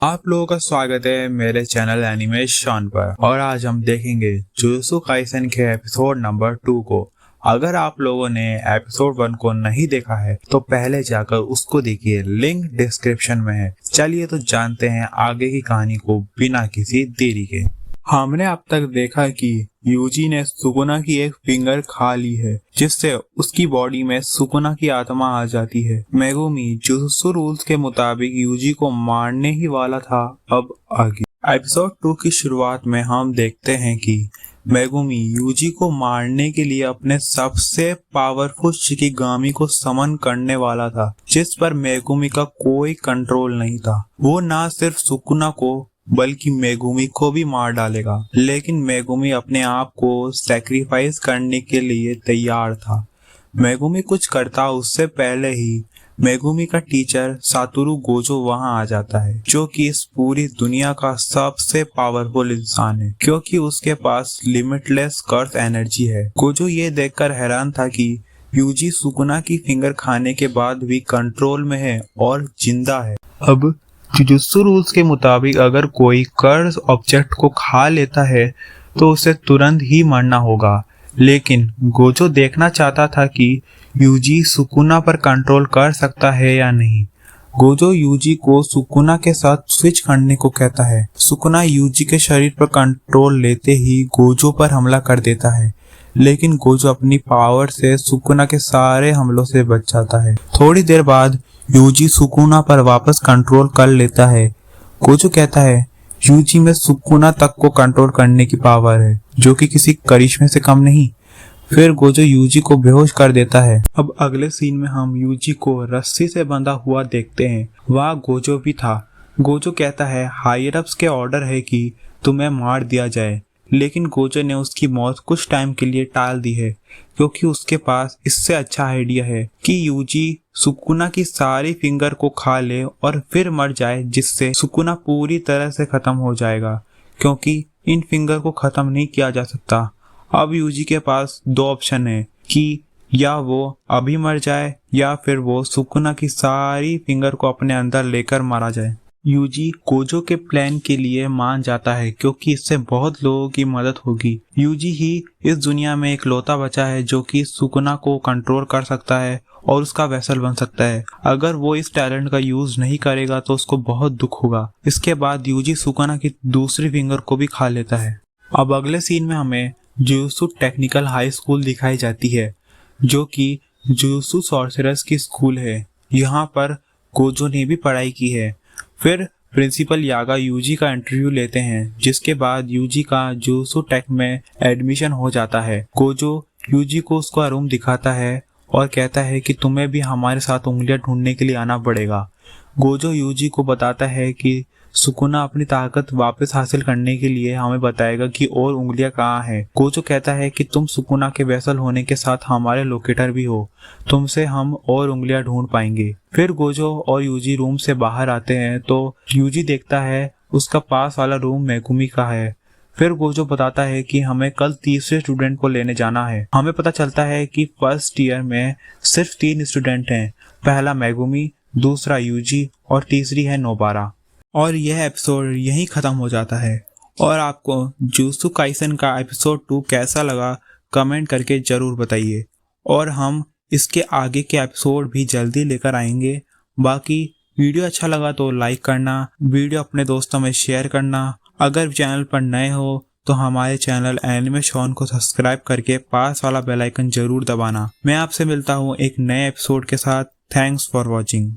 आप लोगों का स्वागत है मेरे चैनल एनिमेशन पर। और आज हम देखेंगे जुजुत्सु काइसेन के एपिसोड नंबर 2 को। अगर आप लोगों ने एपिसोड 1 को नहीं देखा है तो पहले जाकर उसको देखिए, लिंक डिस्क्रिप्शन में है। चलिए तो जानते हैं आगे की कहानी को बिना किसी देरी के। हमने अब तक देखा कि यूजी ने सुकुना की एक फिंगर खा ली है, जिससे उसकी बॉडी में सुकुना की आत्मा आ जाती है। मेगुमी जुजुत्सु रूल्स के मुताबिक यूजी को मारने ही वाला था। अब आगे एपिसोड 2 की शुरुआत में हम देखते हैं कि मेगुमी यूजी को मारने के लिए अपने सबसे पावरफुल शिकिगामी को समन करने वाला था, जिस पर मेगुमी का कोई कंट्रोल नहीं था। वो ना सिर्फ सुकुना को बल्कि मेगुमी को भी मार डालेगा, लेकिन मेगुमी अपने आप को सैक्रिफाइस करने के लिए तैयार था। मेगुमी कुछ करता उससे पहले ही मेगुमी का टीचर सातोरू गोजो वहां आ जाता है, जो कि इस पूरी दुनिया का सबसे पावरफुल इंसान है, क्योंकि उसके पास लिमिटलेस कर्स एनर्जी है। गोजो ये देखकर हैरान था कि यूजी सुकुना की फिंगर खाने के बाद भी कंट्रोल में है और जिंदा है। अब जुजुत्सु रूल्स के मुताबिक अगर कोई कर्स ऑब्जेक्ट को खा लेता है तो उसे तुरंत ही मरना होगा, लेकिन गोजो देखना चाहता था कि यूजी सुकुना पर कंट्रोल कर सकता है या नहीं। गोजो यूजी को सुकुना के साथ स्विच करने को कहता है। सुकुना यूजी के शरीर पर कंट्रोल लेते ही गोजो पर हमला कर देता है, लेकिन गोजो अपनी पावर से सुकुना के सारे हमलों से बच जाता है। थोड़ी देर बाद यूजी सुकुना पर वापस कंट्रोल कर लेता है। गोजो कहता है यूजी में सुकुना तक को कंट्रोल करने की पावर है, जो कि किसी करिश्मे से कम नहीं। फिर गोजो यूजी को बेहोश कर देता है। अब अगले सीन में हम यूजी को रस्सी से बंधा हुआ देखते हैं। वहाँ गोजो भी था। गोजो कहता है हायर अप्स के ऑर्डर है कि तुम्हें मार दिया जाए, लेकिन गोजो ने उसकी मौत कुछ टाइम के लिए टाल दी है, क्योंकि उसके पास इससे अच्छा आइडिया है कि यूजी सुकुना की सारी फिंगर को खा ले और फिर मर जाए, जिससे सुकुना पूरी तरह से खत्म हो जाएगा, क्योंकि इन फिंगर को खत्म नहीं किया जा सकता। अब यूजी के पास दो ऑप्शन है कि या वो अभी मर जाए या फिर वो सुकुना की सारी फिंगर को अपने अंदर लेकर मारा जाए। यूजी गोजो के प्लान के लिए मान जाता है, क्योंकि इससे बहुत लोगों की मदद होगी। यूजी ही इस दुनिया में एक लौता बचा है जो कि सुकुना को कंट्रोल कर सकता है और उसका वेसल बन सकता है। अगर वो इस टैलेंट का यूज नहीं करेगा तो उसको बहुत दुख होगा। इसके बाद यूजी सुकुना की दूसरी फिंगर को भी खा लेता है। अब अगले सीन में हमें जुजुत्सु टेक्निकल हाई स्कूल दिखाई जाती है, जो कि जुजुत्सु सॉर्सरर्स की स्कूल है। यहाँ पर गोजो ने भी पढ़ाई की है। फिर प्रिंसिपल यागा यूजी का इंटरव्यू लेते हैं, जिसके बाद यूजी का जुजुत्सु टेक में एडमिशन हो जाता है। गोजो यूजी को उसका रूम दिखाता है और कहता है कि तुम्हें भी हमारे साथ उंगलियां ढूंढने के लिए आना पड़ेगा। गोजो यूजी को बताता है कि सुकुना अपनी ताकत वापस हासिल करने के लिए हमें बताएगा कि और उंगलियां कहाँ हैं। गोजो कहता है कि तुम सुकुना के वेसल होने के साथ हमारे लोकेटर भी हो, तुमसे हम और उंगलियां ढूंढ पाएंगे। फिर गोजो और यूजी रूम से बाहर आते हैं तो यूजी देखता है उसका पास वाला रूम मेगुमी का है। फिर गोजो बताता है कि हमें कल तीसरे स्टूडेंट को लेने जाना है। हमें पता चलता है कि फर्स्ट ईयर में सिर्फ 3 स्टूडेंट हैं, पहला मेगुमी, दूसरा यूजी और तीसरी है नोबारा। और यह एपिसोड यहीं ख़त्म हो जाता है। और आपको जुजुत्सु काइसेन का एपिसोड 2 कैसा लगा कमेंट करके ज़रूर बताइए, और हम इसके आगे के एपिसोड भी जल्दी लेकर आएंगे। बाकी वीडियो अच्छा लगा तो लाइक करना, वीडियो अपने दोस्तों में शेयर करना। अगर चैनल पर नए हो तो हमारे चैनल एनिमेशन को सब्सक्राइब करके पास वाला बेल आइकन जरूर दबाना। मैं आपसे मिलता हूँ एक नए एपिसोड के साथ। Thanks for watching.